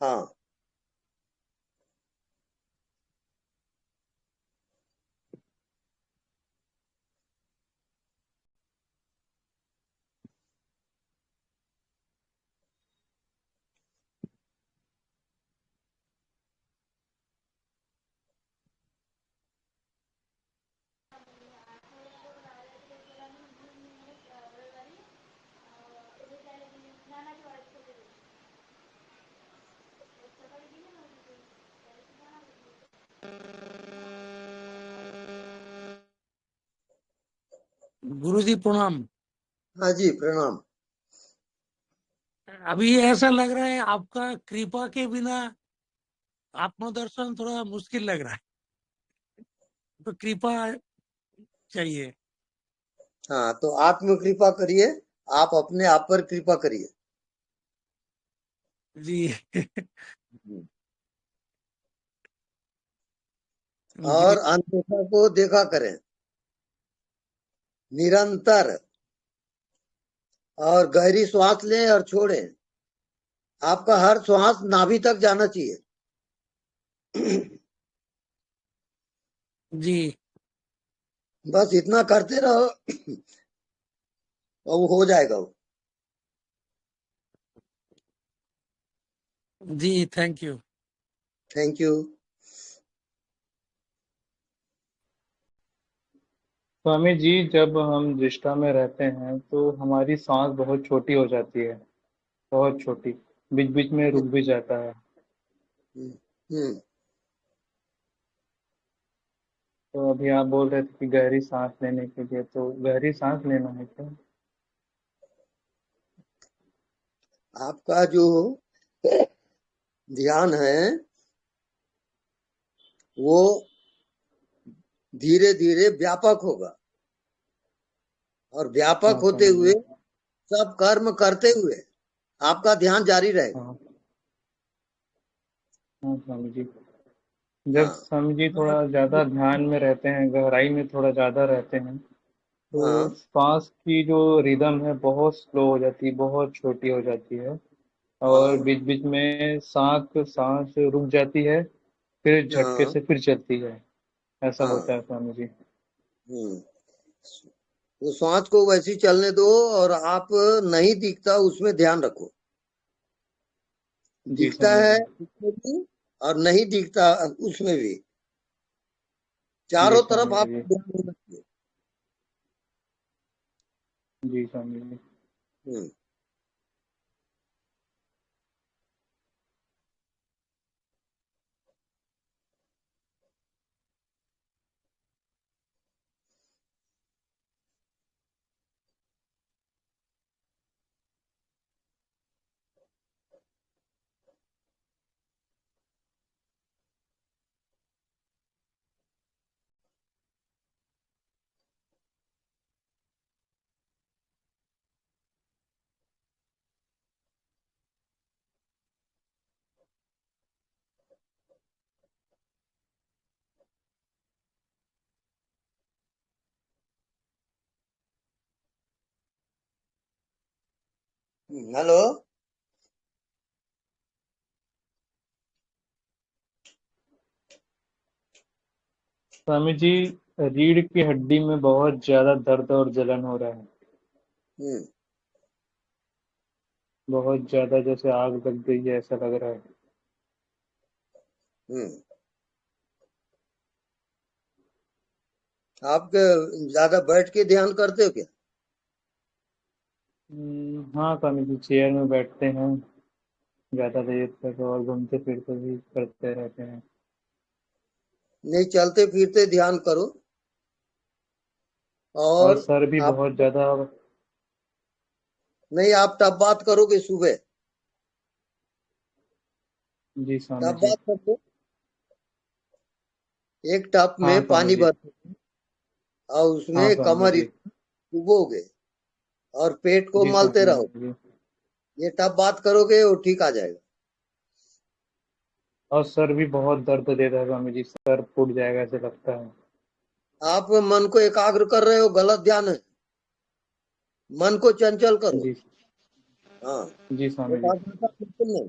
Speaker 1: हाँ
Speaker 4: गुरुजी प्रणाम।
Speaker 1: हाँ जी प्रणाम।
Speaker 4: अभी ऐसा लग रहा है आपका कृपा के बिना आत्मदर्शन थोड़ा मुश्किल लग रहा है, तो कृपा चाहिए।
Speaker 1: हाँ तो आत्म कृपा करिए, आप अपने आप पर कृपा करिए।
Speaker 4: जी जी
Speaker 1: और अनदेखा को देखा करें निरंतर, और गहरी श्वास लें और छोड़ें। आपका हर श्वास नाभि तक जाना चाहिए।
Speaker 4: जी
Speaker 1: बस इतना करते रहो और वो हो जाएगा वो।
Speaker 4: जी thank you.
Speaker 1: Thank you.
Speaker 10: Swami ji, जब हम दृष्टा में रहते हैं तो हमारी सांस बहुत छोटी हो जाती है, बहुत छोटी, बीच बीच में रुक भी जाता है।
Speaker 1: हम्म
Speaker 10: तो अभी आप बोल रहे थे कि गहरी सांस लेने के लिए, तो गहरी सांस लेना है क्या?
Speaker 1: आपका जो ध्यान है वो धीरे धीरे व्यापक होगा, और व्यापक
Speaker 10: हाँ
Speaker 1: होते
Speaker 10: स्वामी
Speaker 1: हुए
Speaker 10: जी।
Speaker 1: सब कर्म करते हुए आपका ध्यान जारी रहेगा।
Speaker 10: हाँ हाँ स्वामी जी। जब
Speaker 1: हाँ
Speaker 10: स्वामी जी थोड़ा ज्यादा ध्यान में रहते हैं, गहराई में थोड़ा ज्यादा रहते हैं, तो
Speaker 1: हाँ
Speaker 10: श्वास की जो रिदम है बहुत स्लो हो जाती है, बहुत छोटी हो जाती है, और
Speaker 1: हाँ
Speaker 10: बीच बीच में सांस रुक जाती है, फिर झटके
Speaker 1: हाँ
Speaker 10: से फिर चलती है। ऐसा होता
Speaker 1: हाँ
Speaker 10: है स्वामी जी।
Speaker 1: हम्म वो सांस को वैसी चलने दो, और आप नहीं दिखता उसमें ध्यान रखो।
Speaker 10: जी
Speaker 1: दिखता
Speaker 10: स्वामी
Speaker 1: है
Speaker 10: जी।
Speaker 1: उसमें भी और नहीं दिखता उसमें भी,
Speaker 10: जी
Speaker 1: चारों तरफ
Speaker 10: स्वामी जी।
Speaker 1: आपका ध्यान होना चाहिए।
Speaker 10: जी स्वामी जी।
Speaker 1: हम्म हेलो।
Speaker 10: स्वामी जी, रीढ़ की हड्डी में बहुत ज्यादा दर्द और जलन हो रहा है,
Speaker 1: हम्म
Speaker 10: बहुत ज्यादा, जैसे आग लग गई है ऐसा लग रहा है।
Speaker 1: आप ज्यादा बैठ के ध्यान करते हो क्या?
Speaker 10: हाँ स्वामी जी, चेयर में बैठते हैं ज़्यादा देर तक और घूमते फिरते भी करते रहते हैं।
Speaker 1: नहीं, चलते फिरते ध्यान करो।
Speaker 10: और
Speaker 1: और
Speaker 10: सर भी
Speaker 1: आप
Speaker 10: बहुत ज़्यादा।
Speaker 1: नहीं, आप तब बात करोगे सुबह,
Speaker 10: जी स्वामी
Speaker 1: तब
Speaker 10: जी।
Speaker 1: बात करो। एक टब
Speaker 10: हाँ
Speaker 1: में
Speaker 10: स्वामी
Speaker 1: पानी
Speaker 10: जी।
Speaker 1: भर और
Speaker 10: हाँ
Speaker 1: उसमें
Speaker 10: स्वामी
Speaker 1: कमर
Speaker 10: जी।
Speaker 1: डुबोगे और पेट को
Speaker 10: जी
Speaker 1: मलते
Speaker 10: स्वामी
Speaker 1: रहो।
Speaker 10: जी।
Speaker 1: ये टब बात करोगे वो ठीक आ जाएगा।
Speaker 10: और सर भी बहुत दर्द देता है स्वामी जी, सर फूट जाएगा ऐसे लगता है।
Speaker 1: आप मन को एकाग्र कर रहे हो, गलत ध्यान है। मन को चंचल करो।
Speaker 10: जी।
Speaker 1: हाँ,
Speaker 10: जी स्वामी जी।
Speaker 1: एकाग्रता बिल्कुल नहीं।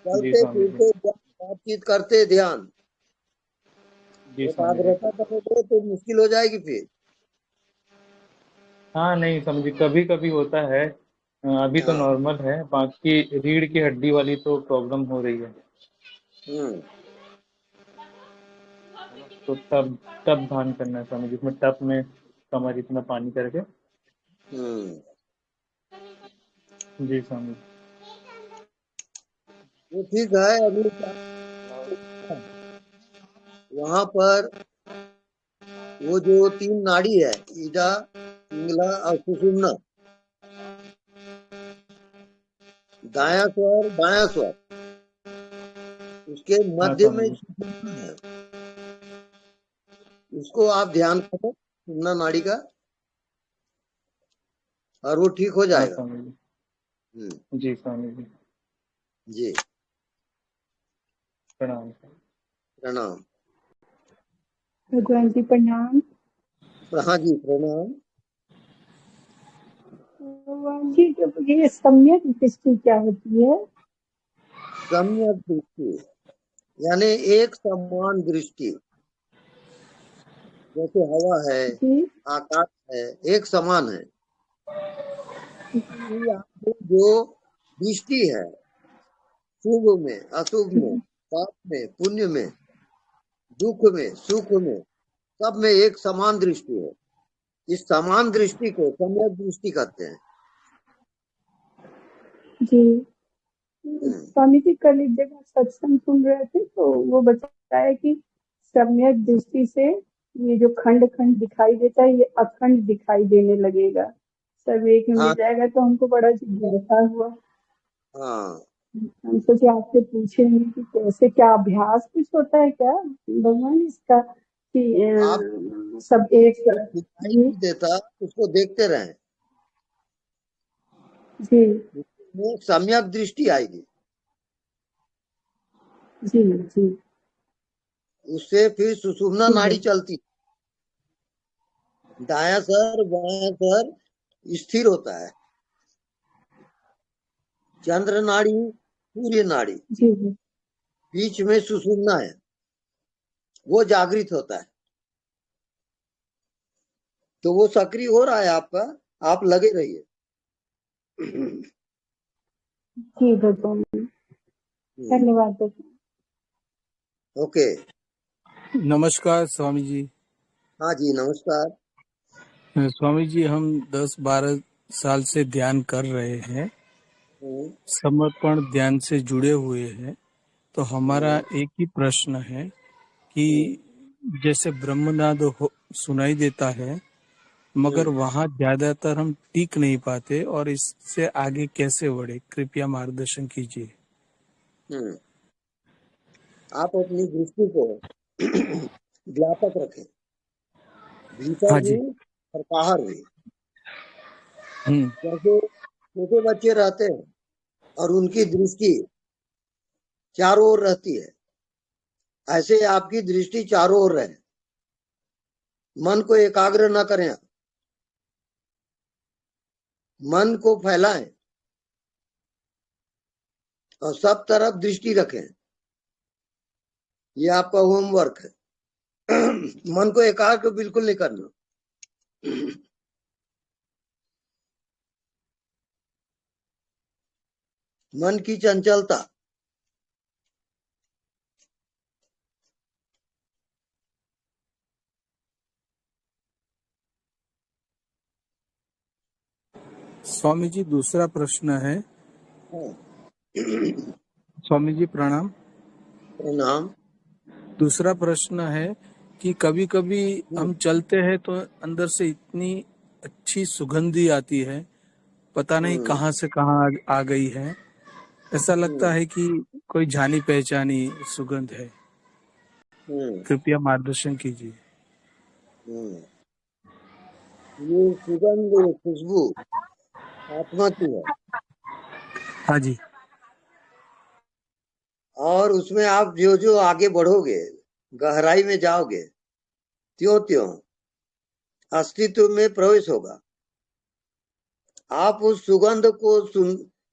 Speaker 10: जी
Speaker 1: चलते
Speaker 10: स्वामी जी।
Speaker 1: फिरते बातचीत करते ध्यान।
Speaker 10: जी स्वामी जी।
Speaker 1: एकाग्रता करोगे तो मुश्किल हो जाएगी फिर।
Speaker 10: हाँ नहीं स्वामी जी, कभी कभी होता है। अभी तो
Speaker 1: हाँ।
Speaker 10: नॉर्मल है, बाकी रीढ़ की हड्डी वाली तो प्रॉब्लम हो रही है।
Speaker 1: हम्म।
Speaker 10: तो तब तब ध्यान करना है स्वामी जी, इसमें टब में कमर इतना पानी करके।
Speaker 1: हम्म।
Speaker 10: जी स्वामी जी।
Speaker 1: वो ठीक है। अभी वहां पर वो जो 3 नाड़ी है, ईडा, पिंगला और सुषुम्ना, दायां स्वर बायां स्वर, उसके
Speaker 10: हाँ
Speaker 1: मध्य में
Speaker 10: स्वामी जी।
Speaker 1: सुषुम्ना है। उसको आप ध्यान करो, सुषुम्ना नाड़ी का, और वो ठीक हो
Speaker 10: हाँ
Speaker 1: जाएगा।
Speaker 10: स्वामी जी। जी स्वामी जी।
Speaker 1: जी,
Speaker 10: प्रणाम।
Speaker 1: प्रणाम।
Speaker 14: भगवान जी प्रणाम।
Speaker 1: हाँ जी, प्रणाम।
Speaker 14: भगवान जी, जब ये सम्यक दृष्टि क्या होती है?
Speaker 1: सम्यक दृष्टि यानी एक समान दृष्टि। जैसे हवा है,
Speaker 14: जी
Speaker 1: आकाश है, एक समान है।
Speaker 14: जी
Speaker 1: कि आपकी जो दृष्टि है, शुभ में, अशुभ में, पाप में, पुण्य में, दुख में, सुख में, सब में एक समान दृष्टि है। इस समान दृष्टि को सम्यक दृष्टि कहते हैं।
Speaker 14: जी। स्वामी जी कल एक जगह सत्संग सुन रहे थे तो वो बताया कि सम्यक दृष्टि से ये जो खंड खंड दिखाई देता है ये अखंड दिखाई देने लगेगा, सब एक में
Speaker 1: हाँ।
Speaker 14: मिल जाएगा। तो हमको बड़ा जिज्ञासा हुआ।
Speaker 1: हाँ।
Speaker 14: हम सोचे आपसे पूछेंगे कि कैसे, क्या अभ्यास कुछ होता है क्या भगवान इसका कि
Speaker 1: आप
Speaker 14: सब एक
Speaker 1: दिखाई
Speaker 14: जी
Speaker 1: नहीं देता, उसको देखते रहें,
Speaker 14: जी
Speaker 1: उसमें सम्यक दृष्टि आएगी।
Speaker 14: जी जी
Speaker 1: उससे फिर सुषुम्ना
Speaker 14: ठीक
Speaker 1: नाड़ी
Speaker 14: है।
Speaker 1: चलती, दायां सर बायां सर स्थिर होता है। चंद्र नाड़ी, सूर्य नाड़ी,
Speaker 14: जी जी
Speaker 1: बीच में सुषुम्ना है, वो जागृत होता है। तो वो सक्रिय हो रहा है आपका, आप लगे रहिए।
Speaker 14: जी भगवान, धन्यवाद भगवान।
Speaker 1: ओके।
Speaker 15: नमस्कार स्वामी जी।
Speaker 1: हाँ जी, नमस्कार।
Speaker 15: स्वामी जी, हम 10-12 साल से ध्यान कर रहे हैं, समर्पण ध्यान से जुड़े हुए हैं। तो हमारा एक ही प्रश्न है कि जैसे ब्रह्मनाद सुनाई देता है, मगर वहाँ ज्यादातर हम टिक नहीं पाते और इससे आगे कैसे बढ़े, कृपया मार्गदर्शन कीजिए।
Speaker 1: आप अपनी दृष्टि को व्यापक रखें, भीतर
Speaker 15: हाँ
Speaker 1: भी
Speaker 15: जी।
Speaker 1: और बाहर भी। जैसे छोटे बच्चे रहते हैं और उनकी दृष्टि चारों ओर रहती है, ऐसे आपकी दृष्टि चारों ओर रहे। मन को एकाग्र न करें, मन को फैलाएं और सब तरफ दृष्टि रखें। ये आपका होमवर्क है। मन को एकाग्र बिल्कुल नहीं करना। मन की चंचलता,
Speaker 15: स्वामी जी दूसरा प्रश्न है।
Speaker 1: हाँ,
Speaker 15: स्वामी जी प्रणाम।
Speaker 1: प्रणाम।
Speaker 15: दूसरा प्रश्न है कि कभी कभी हम चलते हैं तो अंदर से इतनी अच्छी सुगंधी आती है, पता नहीं कहाँ से कहाँ आ गई है। ऐसा लगता है कि कोई जानी पहचानी सुगंध है। कृपया मार्गदर्शन कीजिए।
Speaker 1: ये सुगंध, खुशबू आत्मा की है,
Speaker 15: हाँ जी।
Speaker 1: और उसमें आप जो जो आगे बढ़ोगे, गहराई में जाओगे, त्यों त्यों अस्तित्व में प्रवेश होगा। आप उस सुगंध को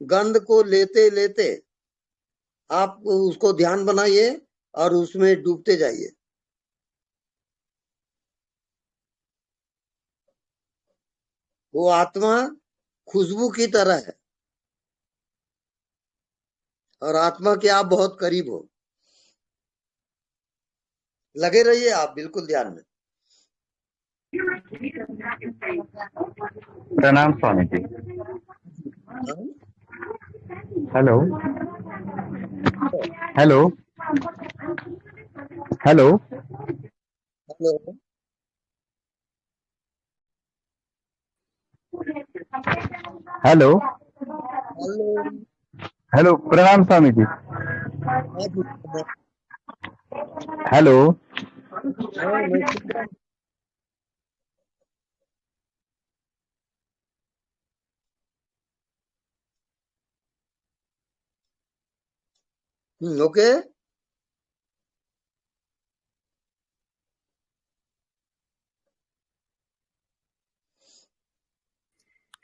Speaker 1: गंध को लेते लेते आप उसको ध्यान बनाइए और उसमें डूबते जाइए। वो आत्मा खुशबू की तरह है, और आत्मा के आप बहुत करीब हो। लगे रहिए आप बिल्कुल ध्यान में।
Speaker 16: प्रणाम स्वामी जी।
Speaker 1: हाँ?
Speaker 16: Hello hello hello
Speaker 1: hello
Speaker 16: hello
Speaker 1: hello.
Speaker 16: Hello प्रणाम स्वामी जी।
Speaker 1: हाँ जी,
Speaker 16: हेलो
Speaker 1: हाँ, मैं सुन रहा हूँ। ओके।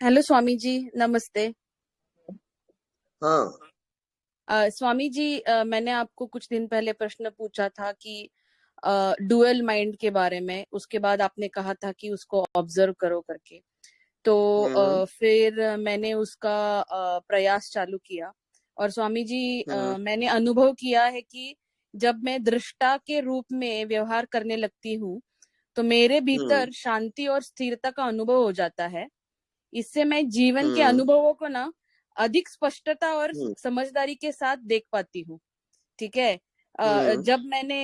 Speaker 17: हेलो स्वामी जी, नमस्ते।
Speaker 1: हाँ
Speaker 17: स्वामी जी, मैंने आपको कुछ दिन पहले प्रश्न पूछा था कि डुअल माइंड के बारे में। उसके बाद आपने कहा था कि उसको ऑब्जर्व करो करके। तो फिर मैंने उसका प्रयास चालू किया। और स्वामी जी, मैंने अनुभव किया है कि जब मैं दृष्टा के रूप में व्यवहार करने लगती हूँ तो मेरे भीतर शांति और स्थिरता का अनुभव हो जाता है। इससे मैं जीवन के अनुभवों को ना अधिक स्पष्टता और समझदारी के साथ देख पाती हूँ। ठीक है। जब मैंने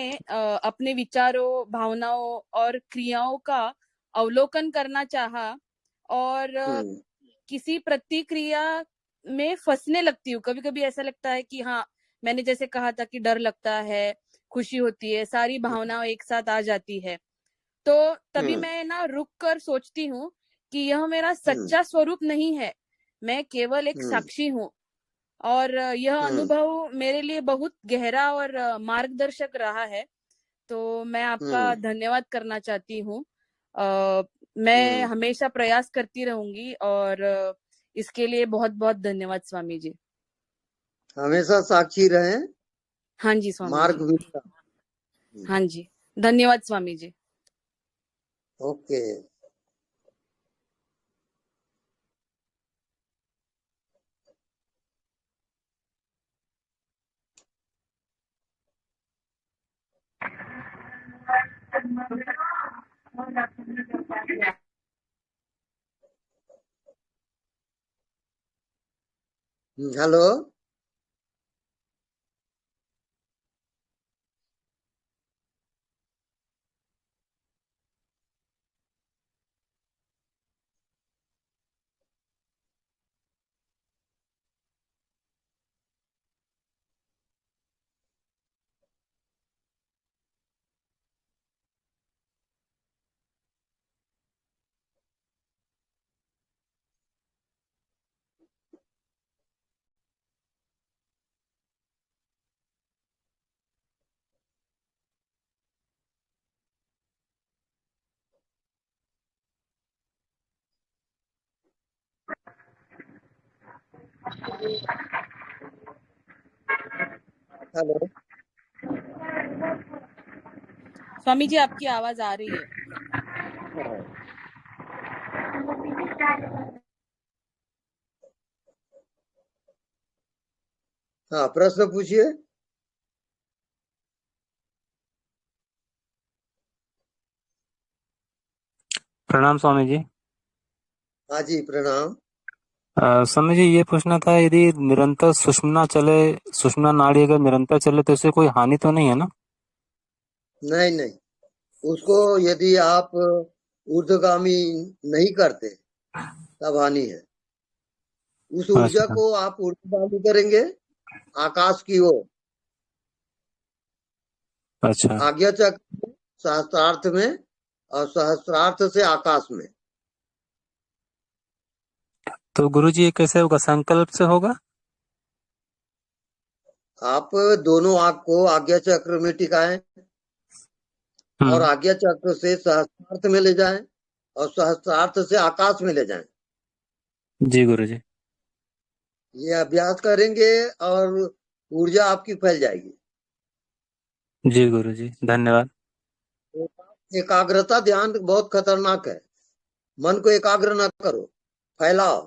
Speaker 17: अपने विचारों, भावनाओं और क्रियाओं का अवलोकन करना चाहा और किसी प्रतिक्रिया में फंसने लगती हूँ। कभी कभी ऐसा लगता है कि हाँ, मैंने जैसे कहा था कि डर लगता है, खुशी होती है, सारी भावनाएं एक साथ आ जाती है। तो तभी मैं ना रुक कर सोचती हूँ कि यह मेरा सच्चा स्वरूप नहीं है, मैं केवल एक साक्षी हूँ। और यह अनुभव मेरे लिए बहुत गहरा और मार्गदर्शक रहा है। तो मैं आपका धन्यवाद करना चाहती हूँ। मैं हमेशा प्रयास करती रहूंगी और इसके लिए बहुत बहुत धन्यवाद स्वामी जी।
Speaker 1: हमेशा साक्षी रहें,
Speaker 17: हाँ जी स्वामी
Speaker 1: मार्ग
Speaker 17: जी।
Speaker 1: मिलता।
Speaker 17: हाँ जी, धन्यवाद Swami ji.
Speaker 1: Okay. Hello hello.
Speaker 17: Swami ji, आपकी आवाज आ रही है।
Speaker 1: हाँ, प्रश्न पूछिए।
Speaker 18: प्रणाम स्वामी जी।
Speaker 1: हाँ जी, प्रणाम।
Speaker 18: स्वामी जी ये पूछना था, यदि निरंतर सुषुम्ना चले, सुषुम्ना नाड़ी अगर निरंतर चले तो इससे कोई हानि तो नहीं है ना?
Speaker 1: नहीं नहीं, उसको यदि आप ऊर्ध्वगामी नहीं करते तब हानि है। उस ऊर्जा
Speaker 18: अच्छा
Speaker 1: को आप ऊर्ध्वगामी करेंगे आकाश की ओर,
Speaker 18: अच्छा।
Speaker 1: आज्ञा चक्र में, सहस्त्रार्थ में, और सहस्त्रार्थ से आकाश में।
Speaker 18: तो गुरु जी ये कैसे होगा, संकल्प से होगा?
Speaker 1: आप दोनों आंख को आज्ञा चक्र में टिकाएं और आज्ञा चक्र से सहस्त्रार्थ में ले जाएं और सहस्त्रार्थ से आकाश में ले जाएं।
Speaker 18: जी गुरु जी।
Speaker 1: ये अभ्यास करेंगे और ऊर्जा आपकी फैल जाएगी।
Speaker 18: जी गुरु जी, धन्यवाद।
Speaker 1: एकाग्रता ध्यान बहुत खतरनाक है। मन को एकाग्र ना करो, फैलाओ।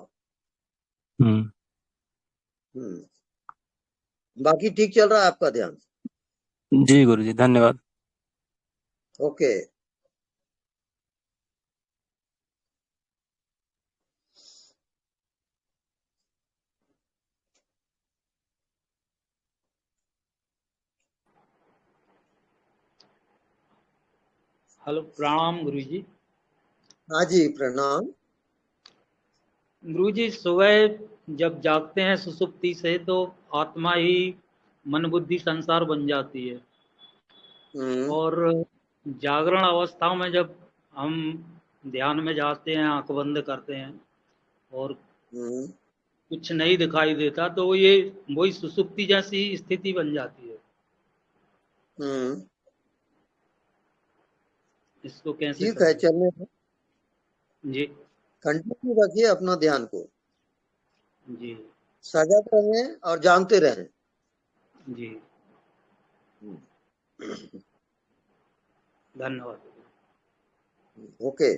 Speaker 1: बाकी ठीक चल रहा है आपका ध्यान?
Speaker 18: जी गुरु जी, धन्यवाद।
Speaker 1: ओके।
Speaker 11: हेलो, प्रणाम गुरुजी।
Speaker 1: हाँ जी, प्रणाम।
Speaker 11: गुरुजी, सुबह जब जागते हैं सुसुप्ति से तो आत्मा ही मन बुद्धि संसार बन जाती है, और जागरण अवस्था में जब हम ध्यान में जाते हैं, आंख बंद करते हैं और कुछ नहीं दिखाई देता, तो ये वही सुसुप्ति जैसी स्थिति बन जाती है। इसको कैसे
Speaker 1: ठीक है, चलने दो।
Speaker 11: जी
Speaker 1: कंटिन्यू रखिए अपना ध्यान को,
Speaker 11: जी
Speaker 1: सजग रहें और जानते रहें।
Speaker 11: जी, धन्यवाद।
Speaker 1: ओके।